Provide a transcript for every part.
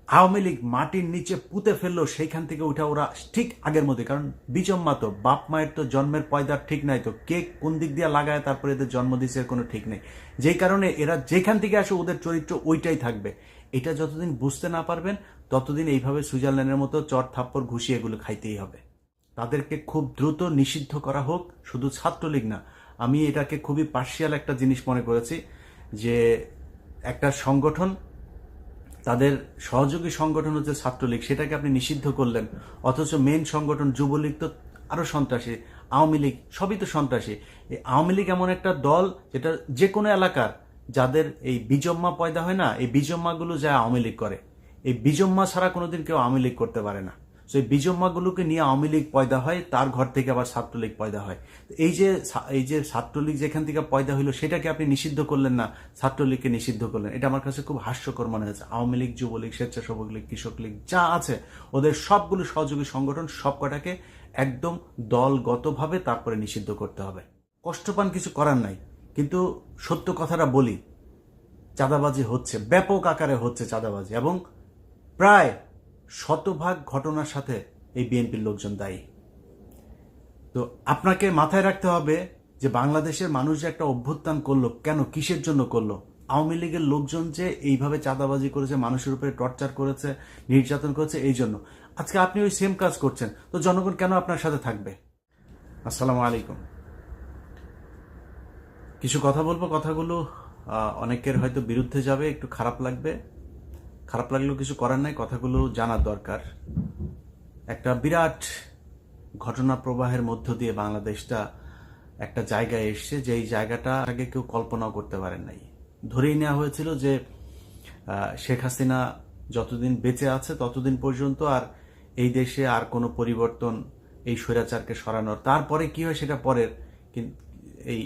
আওয়ামী লীগ মাটির নিচে পুঁতে ফেললো, সেইখান থেকে উঠা ওরা ঠিক আগের মধ্যে। কারণ বিজম্মা তো, বাপ মায়ের তো জন্মের পয়দার ঠিক নাই, তো কে কোন দিক দিয়ে লাগায় তারপরে এদের জন্ম দিচ্ছে এর কোনো ঠিক নেই। যেই কারণে এরা যেখান থেকে আসে ওদের চরিত্র ওইটাই থাকবে। এটা যতদিন বুঝতে না পারবেন ততদিন এইভাবে সুইজারল্যান্ডের মতো চর থাপ্পড় ঘুষিয়ে এগুলো খাইতেই হবে। তাদেরকে খুব দ্রুত নিষিদ্ধ করা হোক, শুধু ছাত্রলীগ না। আমি এটাকে খুবই পার্শিয়াল একটা জিনিস মনে করেছি যে একটা সংগঠন, তাদের সহযোগী সংগঠন হচ্ছে ছাত্রলীগ, সেটাকে আপনি নিষিদ্ধ করলেন, অথচ মেন সংগঠন যুবলীগ তো আরো সন্ত্রাসী, আওয়ামী লীগ সবই তো সন্ত্রাসী। এই আওয়ামী লীগ এমন একটা দল যেটা যে কোনো এলাকার যাদের এই বিজম্মা পয়দা হয় না, এই বিজম্মাগুলো যায় আওয়ামী লীগ করে। এই বিজম্মা ছাড়া কোনোদিন কেউ আওয়ামী লীগ করতে পারে না। সেই বিজম্মাগুলোকে নিয়ে আওয়ামী লীগ পয়দা হয়, তার ঘর থেকে আবার ছাত্রলীগ পয়দা হয়। এই যে ছাত্রলীগ যেখান থেকে পয়দা হইলো সেটাকে আপনি নিষিদ্ধ করলেন না, ছাত্রলীগকে নিষিদ্ধ করলেন। এটা আমার কাছে খুব হাস্যকর মনে হয়েছে। আওয়ামী লীগ, যুবলীগ, স্বেচ্ছাসেবক লীগ, কৃষক লীগ যা আছে ওদের সবগুলো সহযোগী সংগঠন সবকটাকে একদম দলগতভাবে তারপরে নিষিদ্ধ করতে হবে। কষ্ট পান, কিছু করার নাই, কিন্তু সত্য কথাটা বলি, চাঁদাবাজি হচ্ছে, ব্যাপক আকারে হচ্ছে চাঁদাবাজি, এবং প্রায় শতভাগ ঘটনার সাথে এই বিএনপির লোকজন দায়ী। তো আপনাকে মাথায় রাখতে হবে যে বাংলাদেশের মানুষ যে একটা অভ্যুত্থান করলো, কেন, কিসের জন্য করলো? আওয়ামী লীগের লোকজন যে এইভাবে চাঁদাবাজি করেছে, মানুষের উপরে টর্চার করেছে, নির্যাতন করেছে, এই জন্য। আজকে আপনি ওই সেম কাজ করছেন, তো জনগণ কেন আপনার সাথে থাকবে? আসসালামু আলাইকুম। কিছু কথা বলবো, কথাগুলো অনেকের হয়তো বিরুদ্ধে যাবে, একটু খারাপ লাগবে, খারাপ লাগলেও কিছু করার নাই, কথাগুলো জানার দরকার। একটা বিরাট ঘটনা প্রবাহের মধ্য দিয়ে বাংলাদেশটা একটা জায়গায় এসছে, যে এই জায়গাটা আগে কেউ কল্পনাও করতে পারেন নাই। ধরেই নেওয়া হয়েছিল যে শেখ হাসিনা যতদিন বেঁচে আছে ততদিন পর্যন্ত আর এই দেশে আর কোনো পরিবর্তন, এই স্বৈরাচারকে সরানোর, তারপরে কি হয় সেটা পরের, কিন্তু এই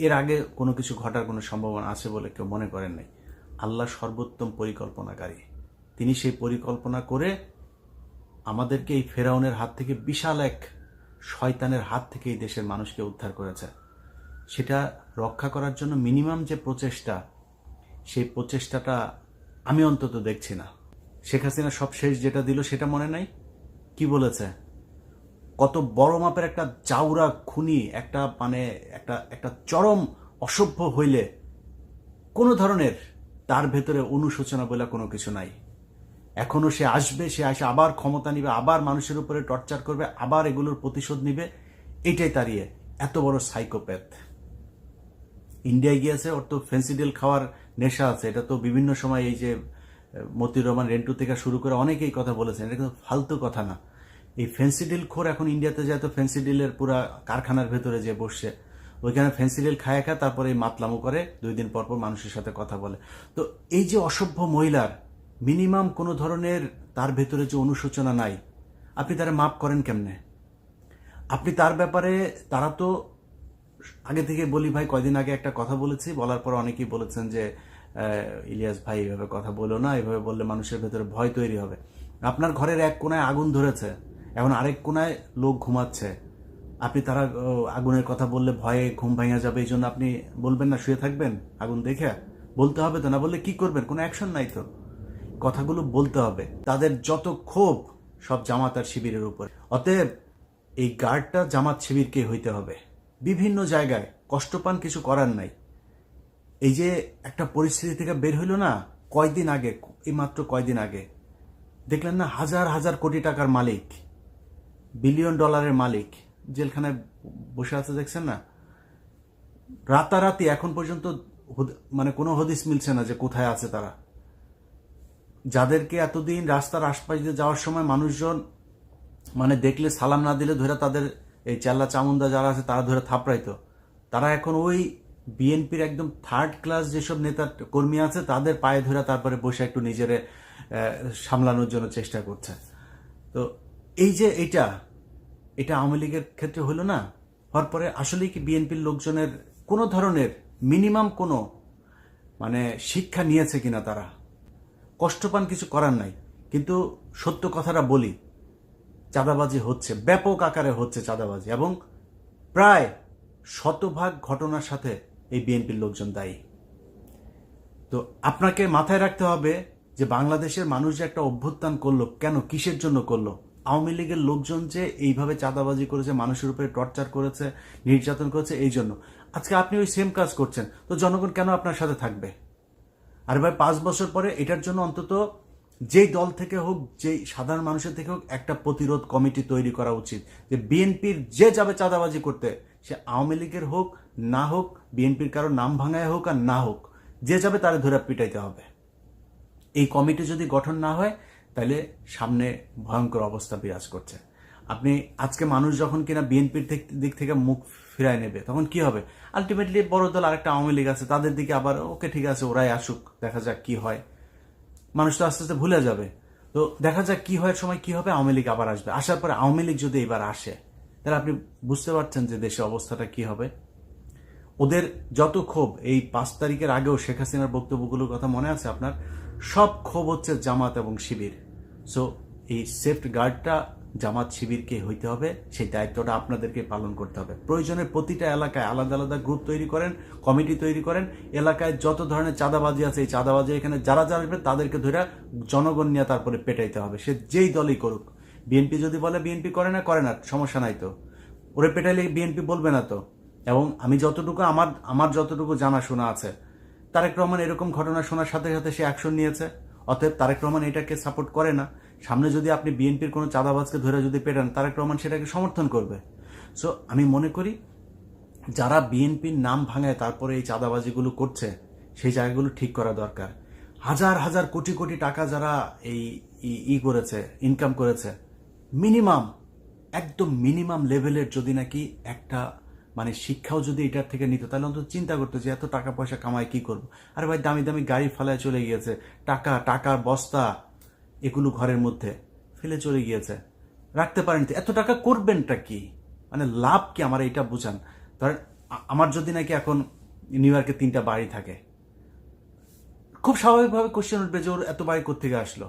এর আগে কোনো কিছু ঘটার কোনো সম্ভাবনা আছে বলে কেউ মনে করেন নাই। আল্লাহ সর্বোত্তম পরিকল্পনাকারী, তিনি সেই পরিকল্পনা করে আমাদেরকে এই ফেরাউনের হাত থেকে, বিশাল এক শয়তানের হাত থেকে এই দেশের মানুষকে উদ্ধার করেছে। সেটা রক্ষা করার জন্য মিনিমাম যে প্রচেষ্টা, সেই প্রচেষ্টাটা আমি অন্তত দেখছি না। শেখ হাসিনা সব শেষ যেটা দিল সেটা মনে নাই? কি বলেছে? কত বড় মাপের একটা চাউরা খুনি, একটা মানে একটা একটা চরম অসভ্য হইলে কোনো ধরনের তার ভেতরে অনুশোচনা বলে কোনো কিছু নাই। এখনো সে আসবে, সে আসে আবার ক্ষমতা নিবে, আবার মানুষের উপরে টর্চার করবে, আবার এগুলোর প্রতিশোধ নিবে। এইটাই তাড়িয়ে এত বড় সাইকোপ্যাথ। ইন্ডিয়ায় গিয়েছে, ওর তো ফেন্সিডিল খাওয়ার নেশা আছে। এটা তো বিভিন্ন সময় এই যে মতিউর রহমান রেন্টু থেকে শুরু করে অনেকেই কথা বলেছেন, এটা কিন্তু ফালতু কথা না। এই ফেন্সিডিল খোর এখন ইন্ডিয়াতে যায় তো ফেন্সিডিলের পুরা কারখানার ভেতরে যে বসছে, ওইখানে ফেন্সিডিল খায় তারপরে এই মাতলামো করে, 2 দিন পর পর মানুষের সাথে কথা বলে। তো এই যে অসভ্য মহিলার মিনিমাম কোনো ধরনের তার ভেতরে যে অনুশোচনা নাই, আপনি তারা মাপ করেন কেমনে? আপনি তার ব্যাপারে, তারা তো আগে থেকে বলি ভাই, কয়দিন আগে একটা কথা বলেছি, বলার পর অনেকেই বলেছেন যে ইলিয়াস ভাই এভাবে কথা বলো না, এভাবে বললে মানুষের ভেতরে ভয় তৈরি হবে। আপনার ঘরের এক কোনায় আগুন ধরেছে, এখন আরেক কোনায় লোক ঘুমাচ্ছে, আপনি তারা আগুনের কথা বললে ভয়ে ঘুম ভাঙা যাবে, এই জন্য আপনি বলবেন না, শুয়ে থাকবেন আগুন দেখে? বলতে হবে তো, না বললে কি করবেন? কোনো অ্যাকশন নাই তো। কথাগুলো বলতে হবে। তাদের যত ক্ষোভ সব জামাত আর শিবিরের উপর। অতএব এই গার্ডটা জামাত শিবিরকে হইতে হবে। বিভিন্ন জায়গায় কষ্ট পান, কিছু করার নাই। এই যে একটা পরিস্থিতি থেকে বের হইল না কয়দিন আগে, এই মাত্র কয়দিন আগে দেখলেন না, হাজার হাজার কোটি টাকার মালিক, বিলিয়ন ডলারের মালিক জেলখানায় বসে আছে, দেখছেন না? রাতারাতি এখন পর্যন্ত মানে কোনো হদিস মিলছে না যে কোথায় আছে তারা। যাদেরকে এতদিন রাস্তার আশপাশ দিয়ে যাওয়ার সময় মানুষজন মানে দেখলে সালাম না দিলে ধরে তাদের এই চেল্লা চামুন্ডা যারা আছে তারা ধরে থাপড়াইতো, তারা এখন ওই বিএনপির একদম থার্ড ক্লাস যেসব নেতা কর্মী আছে তাদের পায়ে ধরে তারপরে বসে একটু নিজেরে সামলানোর জন্য চেষ্টা করছে। তো এই যে এটা এটা আওয়ামী লীগের ক্ষেত্রে হলো না, হওয়ার পরে আসলেই কি বিএনপির লোকজনের কোনো ধরনের মিনিমাম কোনো মানে শিক্ষা নিয়েছে কিনা তারা? কষ্ট পান, কিছু করার নাই, কিন্তু সত্য কথাটা বলি, চাঁদাবাজি হচ্ছে, ব্যাপক আকারে হচ্ছে চাঁদাবাজি, এবং প্রায় শতভাগ ঘটনার সাথে এই বিএনপির লোকজন দায়ী। তো আপনাকে মাথায় রাখতে হবে যে বাংলাদেশের মানুষ যে একটা অভ্যুত্থান করলো, কেন, কিসের জন্য করলো? আওয়ামী লীগের লোকজন যে এইভাবে চাঁদাবাজি করেছে, মানুষের উপরে টর্চার করেছে, নির্যাতন করেছে, এই জন্য। আজকে আপনি ওই সেম কাজ করছেন, তো জনগণ কেন আপনার সাথে থাকবে? আর ভাই 5 বছর পরে এটার জন্য অন্তত যেই দল থেকে হোক, যেই সাধারণ মানুষের থেকে হোক, একটা প্রতিরোধ কমিটি তৈরি করা উচিত, যে বিএনপির যে যাবে চাঁদাবাজি করতে, সে আওয়ামী লীগের হোক না হোক, বিএনপির কারো নাম ভাঙায় হোক আর না হোক, যে যাবে তারে ধরে পিটাইতে হবে। এই কমিটি যদি গঠন না হয়, তাহলে সামনে ভয়ঙ্কর অবস্থা বিরাজ করছে। আপনি আজকে মানুষ যখন কিনা বিএনপির দিক থেকে মুখ ফিরায় নেবে, তখন কি হবে? আলটিমেটলি বড় দল আরেকটা আওয়ামী লীগ আছে, তাদের দিকে আবার ওকে ঠিক আছে, ওরাই আসুক, দেখা যাক কি হয়। মানুষ তো আস্তে আস্তে ভুলে যাবে। তো দেখা যাক কি হয়, সময় কি হবে, আওয়ামী লীগ আবার আসবে। আসার পরে আওয়ামী লীগ যদি এবার আসে, তাহলে আপনি বুঝতে পারছেন যে দেশের অবস্থাটা কি হবে। ওদের যত ক্ষোভ, এই 5 তারিখের আগেও শেখ হাসিনার বক্তব্যগুলোর কথা মনে আছে আপনার? সব ক্ষোভ হচ্ছে জামাত এবং শিবির। সো এই সেফট গার্ডটা জামাত শিবিরকে হইতে হবে, সেই দায়িত্বটা আপনাদেরকে পালন করতে হবে। প্রয়োজনে প্রতিটা এলাকায় আলাদা আলাদা গ্রুপ তৈরি করেন, কমিটি তৈরি করেন। এলাকায় যত ধরনের চাঁদাবাজি আছে, এই চাঁদাবাজি এখানে যারা যারা আসবে তাদেরকে ধরে জনগণ নিয়ে তারপরে পেটাইতে হবে, সে যেই দলই করুক। বিএনপি যদি বলে বিএনপি করে না, সমস্যা নাই তো, ওরে পেটাইলে বিএনপি বলবে না তো। এবং আমি যতটুকু আমার যতটুকু জানাশোনা আছে, তারেক রহমান এরকম ঘটনা শোনার সাথে সাথে সে অ্যাকশন নিয়েছে। অতএব তারেক রহমান এটাকে সাপোর্ট করে না। সামনে যদি আপনি বিএনপির কোনো চাঁদাবাজকে ধরে যদি পেটান, তারেক রহমান সেটাকে সমর্থন করবে। সো আমি মনে করি যারা বিএনপির নাম ভাঙায় তারপরে এই চাঁদাবাজিগুলো করছে, সেই জায়গাগুলো ঠিক করা দরকার। হাজার হাজার কোটি কোটি টাকা যারা এই করেছে, ইনকাম করেছে, মিনিমাম, একদম মিনিমাম লেভেলের যদি নাকি একটা শিক্ষাও যদি এটার থেকে নিত, তাহলে অন্তত চিন্তা করতো যে এত টাকা পয়সা কামায় কি করবো। আরে ভাই, দামি দামি গাড়ি ফেলায় চলে গিয়েছে, টাকার বস্তা এগুলো ঘরের মধ্যে ফেলে চলে গিয়েছে, রাখতে পারেন। এত টাকা করবেনটা কি? লাভ কি? আমার এটা বুঝান। ধরেন আমার যদি নাকি এখন নিউ ইয়র্কে 3টা বাড়ি থাকে, খুব স্বাভাবিকভাবে কোশ্চেন উঠবে যে ওর এত বাড়ি কোত্থেকে আসলো।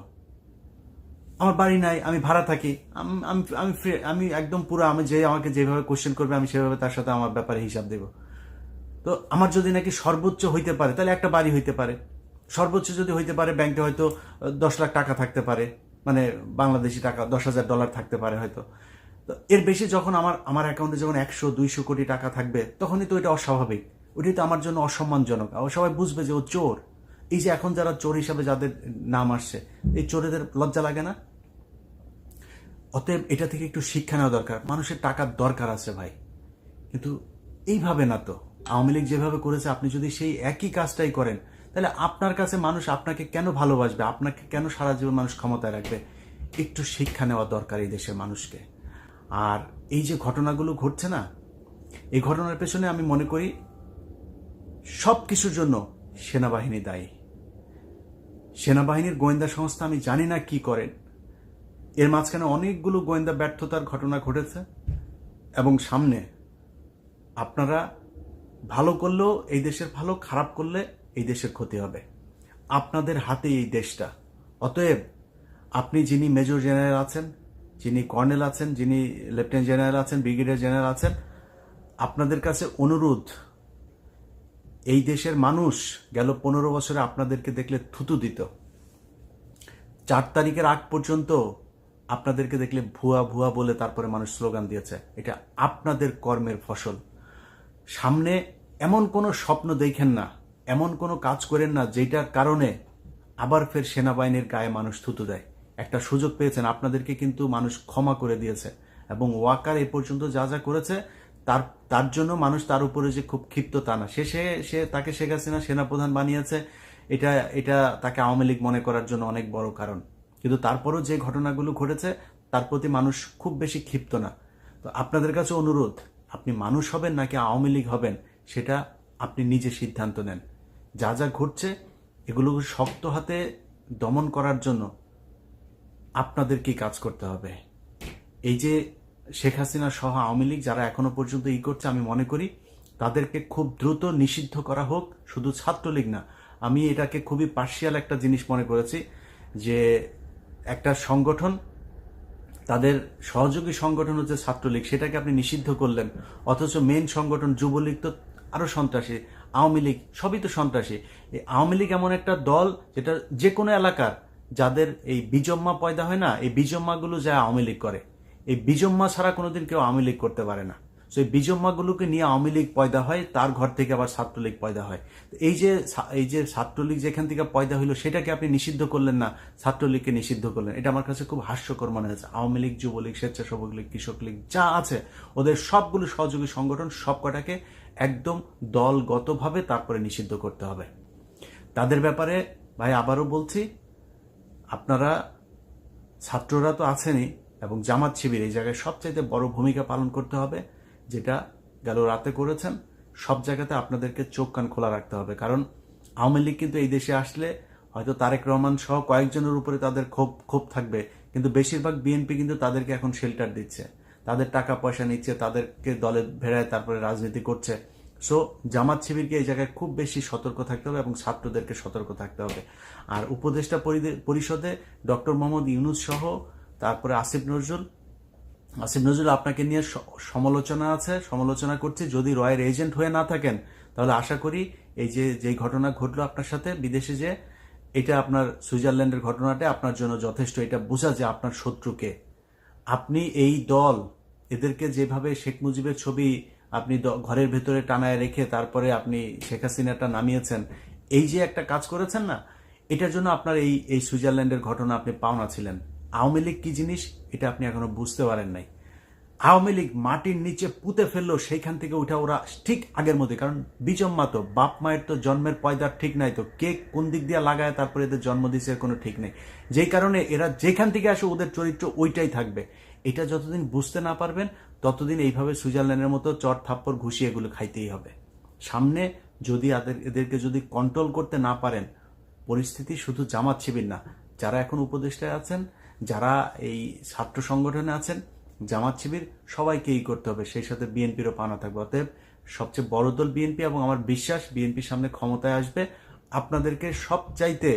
আমার বাড়ি নাই, আমি ভাড়া থাকি, আমি একদম পুরো, আমি যে আমাকে যেভাবে কোশ্চেন করবে আমি সেভাবে তার সাথে আমার ব্যাপারে হিসাব দেব। তো আমার যদি নাকি সর্বোচ্চ হইতে পারে, তাহলে একটা বাড়ি হইতে পারে। সর্বোচ্চ যদি হইতে পারে, ব্যাংকে হয়তো 10 লাখ টাকা থাকতে পারে, বাংলাদেশি টাকা $10,000 থাকতে পারে হয়তো। তো এর বেশি যখন আমার অ্যাকাউন্টে যখন 100-200 কোটি টাকা থাকবে, তখনই তো এটা অস্বাভাবিক, ওইটাই তো আমার জন্য অসম্মানজনক। সবাই বুঝবে যে ও চোর। এই যে এখন যারা চোর হিসাবে যাদের নাম আসছে, এই চোরেদের লজ্জা লাগে না? অতএব এটা থেকে একটু শিক্ষা নেওয়া দরকার। মানুষের টাকার দরকার আছে ভাই, কিন্তু এইভাবে না তো। আওয়ামী লীগ যেভাবে করেছে, আপনি যদি সেই একই কাজটাই করেন, তাহলে আপনার কাছে মানুষ আপনাকে কেন ভালোবাসবে? আপনাকে কেন সারা জীবন মানুষ ক্ষমতায় রাখবে? একটু শিক্ষা নেওয়া দরকার এই দেশের মানুষকে। আর এই যে ঘটনাগুলো ঘটছে না, এই ঘটনার পেছনে আমি মনে করি সব কিছুর জন্য সেনাবাহিনী দায়ী। সেনাবাহিনীর গোয়েন্দা সংস্থা আমি জানি না কি করেন। এর মাঝখানে অনেকগুলো গোয়েন্দা ব্যর্থতার ঘটনা ঘটেছে, এবং সামনে আপনারা ভালো করলেও এই দেশের ভালো, খারাপ করলে এই দেশের ক্ষতি হবে। আপনাদের হাতে এই দেশটা। অতএব আপনি যিনি মেজর জেনারেল আছেন, যিনি কর্নেল আছেন, যিনি লেফটেন্যান্ট জেনারেল আছেন, ব্রিগেডিয়ার জেনারেল আছেন, আপনাদের কাছে অনুরোধ, এই দেশের মানুষ গেল 15 বছরে আপনাদেরকে দেখলে থুতু দিত। 4 তারিখের আগ পর্যন্ত আপনাদেরকে দেখলে ভুয়া ভুয়া বলে তারপরে মানুষ স্লোগান দিয়েছে। এটা আপনাদের কর্মের ফসল। সামনে এমন কোনো স্বপ্ন দেখেন না, এমন কোনো কাজ করেন না যেটার কারণে আবার ফের সেনাবাহিনীর গায়ে মানুষ থুতু দেয়। একটা সুযোগ পেয়েছেন, আপনাদেরকে কিন্তু মানুষ ক্ষমা করে দিয়েছে, এবং ওয়াকার এ পর্যন্ত যা যা করেছে তার জন্য মানুষ তার উপরে যে খুব ক্ষিপ্ত তা না। সে তাকে শেখ হাসিনা সেনাপ্রধান বানিয়েছে, এটা তাকে আওয়ামী লীগ মনে করার জন্য অনেক বড় কারণ। কিন্তু তারপরও যে ঘটনাগুলো ঘটেছে তার প্রতি মানুষ খুব বেশি ক্ষিপ্ত না। তো আপনাদের কাছে অনুরোধ, আপনি মানুষ হবেন নাকি আওয়ামী লীগ হবেন, সেটা আপনি নিজে সিদ্ধান্ত নেন। যা যা ঘটছে এগুলোকে শক্ত হাতে দমন করার জন্য আপনাদেরকেই কাজ করতে হবে। এই যে শেখ হাসিনা সহ আওয়ামী লীগ যারা এখনো পর্যন্ত করছে, আমি মনে করি তাদেরকে খুব দ্রুত নিষিদ্ধ করা হোক। শুধু ছাত্রলীগ না, আমি এটাকে খুবই পার্শিয়াল একটা জিনিস মনে করেছি, যে একটা সংগঠন, তাদের সহযোগী সংগঠন হচ্ছে ছাত্রলীগ, সেটাকে আপনি নিষিদ্ধ করলেন, অথচ মেইন সংগঠন যুবলীগ তো আরো সন্ত্রাসী। আওয়ামী লীগ সবই তো সন্ত্রাসী। এই আওয়ামী লীগ এমন একটা দল যেটা যে কোনো এলাকার যাদের এই বিজম্মা পয়দা হয় না, এই বিজম্মাগুলো যা আওয়ামী লীগ করে, এই বিজম্মা ছাড়া কোনোদিন কেউ আওয়ামী লীগ করতে পারে না। তো এই বিজম্মাগুলোকে নিয়ে আওয়ামী লীগ পয়দা হয়, তার ঘর থেকে আবার ছাত্রলীগ পয়দা হয়। এই যে ছাত্রলীগ যেখান থেকে পয়দা হইলো সেটাকে আপনি নিষিদ্ধ করলেন না, ছাত্রলীগকে নিষিদ্ধ করলেন, এটা আমার কাছে খুব হাস্যকর মনে হয়েছে। আওয়ামী লীগ, যুবলীগ, স্বেচ্ছাসেবক লীগ, কৃষক লীগ যা আছে ওদের সবগুলো সহযোগী সংগঠন সবকটাকে একদম দলগতভাবে তারপরে নিষিদ্ধ করতে হবে। তাদের ব্যাপারে ভাই আবারও বলছি, আপনারা ছাত্ররা তো আছেনই এবং জামাত শিবির এই জায়গায় সবচাইতে বড় ভূমিকা পালন করতে হবে, যেটা গেল রাতে করেছেন। সব জায়গাতে আপনাদেরকে চোখ কান খোলা রাখতে হবে, কারণ আওয়ামী লীগ কিন্তু এই দেশে আসলে হয়তো তারেক রহমান সহ কয়েকজনের উপরে তাদের ক্ষোভ থাকবে, কিন্তু বেশিরভাগ বিএনপি কিন্তু তাদেরকে এখন শেল্টার দিচ্ছে, তাদের টাকা পয়সা নিচ্ছে, তাদেরকে দলে ভেড়ায় তারপরে রাজনীতি করছে। সো জামাত শিবিরকে এই জায়গায় খুব বেশি সতর্ক থাকতে হবে এবং ছাত্রদেরকে সতর্ক থাকতে হবে। আর উপদেষ্টা পরিষদে ডক্টর মোহাম্মদ ইউনূস সহ তারপরে আসিফ নজরুল আপনাকে নিয়ে সমালোচনা করছে। যদি রয়ের এজেন্ট হয়ে না থাকেন তাহলে আশা করি এই যে ঘটনা ঘটলো আপনার সাথে বিদেশে, যে এটা আপনার সুইজারল্যান্ডের ঘটনাটা আপনার জন্য যথেষ্ট। এটা বোঝা যে আপনার শত্রুকে, আপনি এই দল এদেরকে যেভাবে শেখ মুজিবের ছবি আপনি ঘরের ভেতরে টানায় রেখে তারপরে আপনি শেখ হাসিনাটা নামিয়েছেন, এই যে একটা কাজ করেছেন না, এটার জন্য আপনার এই সুইজারল্যান্ডের ঘটনা আপনি পাওনা ছিলেন। আওয়ামী লীগ কি জিনিস এটা আপনি এখনো বুঝতে পারেন নাই। আওয়ামী লীগ মাটির নিচে পুঁতে ফেললো, সেইখান থেকে উঠা ওরা ঠিক আগের মধ্যে, কারণ বিজম্মা তো বাপ মায়ের তো জন্মের পয়দার ঠিক নাই, তো কে কোন দিক দিয়ে লাগায় তারপরে এদের জন্ম দিচ্ছে কোনো ঠিক নেই। যেই কারণে এরা যেখান থেকে আসে ওদের চরিত্র ওইটাই থাকবে। এটা যতদিন বুঝতে না পারবেন ততদিন এইভাবে সুইজারল্যান্ডের মতো চট থাপ্পড় ঘুষিয়ে এগুলো খাইতেই হবে। সামনে যদি এদেরকে যদি কন্ট্রোল করতে না পারেন, পরিস্থিতি শুধু জামাত শিবির না, যারা এখন উপদেষ্টায় আছেন, যারা এই ছাত্র সংগঠনে আছেন, জামাত শিবির সবাইকেই করতে হবে, সেই সাথে বিএনপিরও পানা থাকবে। অতএব সবচেয়ে বড় দল বিএনপি এবং আমার বিশ্বাস বিএনপির সামনে ক্ষমতায় আসবে। আপনাদেরকে সবচাইতে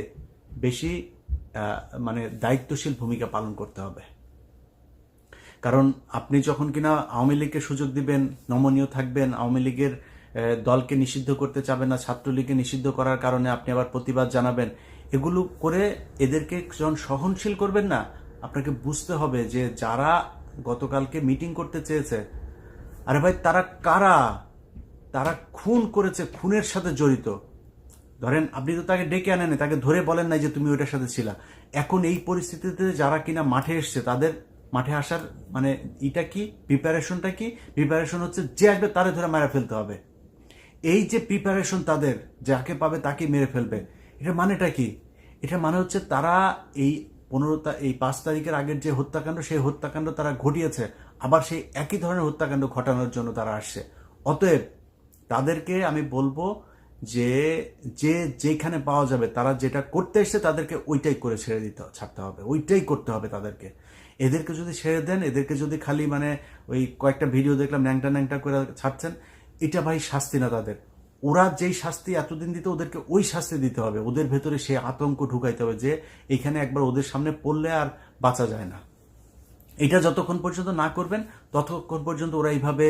বেশি মানে দায়িত্বশীল ভূমিকা পালন করতে হবে, কারণ আপনি যখন কিনা আওয়ামী লীগকে সুযোগ দিবেন, নমনীয় থাকবেন, আওয়ামী লীগের দলকে নিষিদ্ধ করতে চাবেন না, ছাত্রলীগকে নিষিদ্ধ করার কারণে আপনি আবার প্রতিবাদ জানাবেন, এগুলো করে এদেরকে যখন সহনশীল করবেন না, আপনাকে বুঝতে হবে যে যারা গতকালকে মিটিং করতে চেয়েছে, আরে ভাই তারা কারা, তারা খুন করেছে, খুনের সাথে জড়িত। ধরেন আপনি তো তাকে ডেকে আনেন, তাকে ধরে বলেন নাই যে তুমি ওইটার সাথে ছিলা। এখন এই পরিস্থিতিতে যারা কিনা মাঠে এসছে, তাদের মাঠে আসার মানে এটা কি, প্রিপারেশনটা কি? প্রিপারেশন হচ্ছে যে আসবে তারে ধরে মেরে ফেলতে হবে। এই যে প্রিপারেশন তাদের, যাকে পাবে তাকে মেরে ফেলবে, এটা মানেটা কি? এটা মানে হচ্ছে তারা এই 5 তারিখের আগের যে হত্যাকাণ্ড, সেই হত্যাকাণ্ড তারা ঘটিয়েছে, আবার সেই একই ধরনের হত্যাকাণ্ড ঘটানোর জন্য তারা আসছে। অতএব তাদেরকে আমি বলবো যে যেখানে পাওয়া যাবে তারা যেটা করতে এসছে তাদেরকে ওইটাই করে ছাড়তে হবে, ওইটাই করতে হবে তাদেরকে। এদেরকে যদি ছেড়ে দেন, এদেরকে যদি খালি মানে ওই কয়েকটা ভিডিও দেখলাম ন্যাংটা করে ছাড়ছেন, এটা ভাই শাস্তি না তাদের। ওরা যেই শাস্তি এতদিন দিত ওদেরকে ওই শাস্তি দিতে হবে, ওদের ভেতরে সে আতঙ্ক ঢুকাইতে হবে যে এখানে একবার ওদের সামনে পড়লে আর বাঁচা যায় না। এটা যতক্ষণ পর্যন্ত না করবেন ততক্ষণ পর্যন্ত ওরা এইভাবে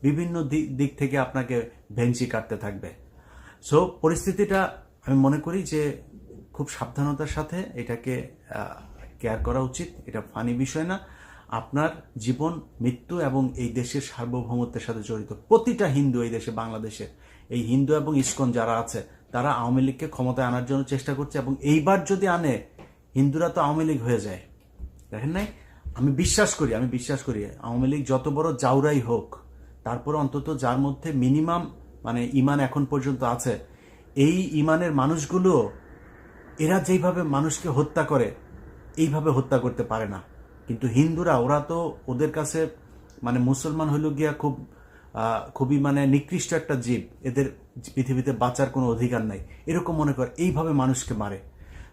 বিভিন্ন দিক থেকে আপনাকে ভেঞ্চি কাটতে থাকবে। সো পরিস্থিতিটা আমি মনে করি যে খুব সাবধানতার সাথে এটাকে কেয়ার করা উচিত। এটা ফানি বিষয় না। আপনার জীবন, মৃত্যু এবং এই দেশের সার্বভৌমত্বের সাথে জড়িত। প্রতিটা হিন্দু এই দেশে, বাংলাদেশের এই হিন্দু এবং ইসকন যারা আছে তারা আওয়ামী লীগকে ক্ষমতায় আনার জন্য চেষ্টা করছে, এবং এইবার যদি আনে হিন্দুরা তো আওয়ামী লীগ হয়ে যায়। দেখেন নাই, আমি বিশ্বাস করি আওয়ামী লীগ যত বড় জাউরাই হোক, তারপর অন্তত যার মধ্যে মিনিমাম মানে ইমান এখন পর্যন্ত আছে, এই ইমানের মানুষগুলো এরা যেইভাবে মানুষকে হত্যা করে এইভাবে হত্যা করতে পারে না। কিন্তু হিন্দুরা, ওরা তো ওদের কাছে মানে মুসলমান হইল গিয়া খুবই মানে নিকৃষ্ট একটা জীব, এদের পৃথিবীতে বাঁচার কোনো অধিকার নাই এরকম মনে করে এইভাবে মানুষকে মারে।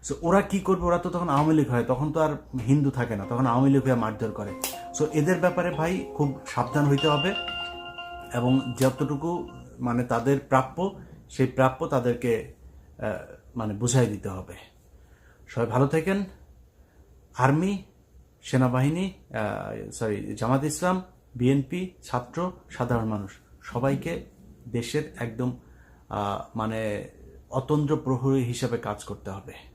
সো ওরা কি করবে, ওরা তো তখন আওয়ামী লীগ হয়, তখন তো আর হিন্দু থাকে না, তখন আওয়ামী লীগ হয়ে মারধর করে। সো এদের ব্যাপারে ভাই খুব সাবধান হইতে হবে, এবং যতটুকু মানে তাদের প্রাপ্য, সেই প্রাপ্য তাদেরকে মানে বুঝাই দিতে হবে। সবাই ভালো থাকেন। আর্মি, সেনাবাহিনী, জামাত ইসলাম, বিএনপি, ছাত্র, সাধারণ মানুষ সবাইকে দেশের একদম মানে অতন্দ্র প্রহরী হিসাবে কাজ করতে হবে।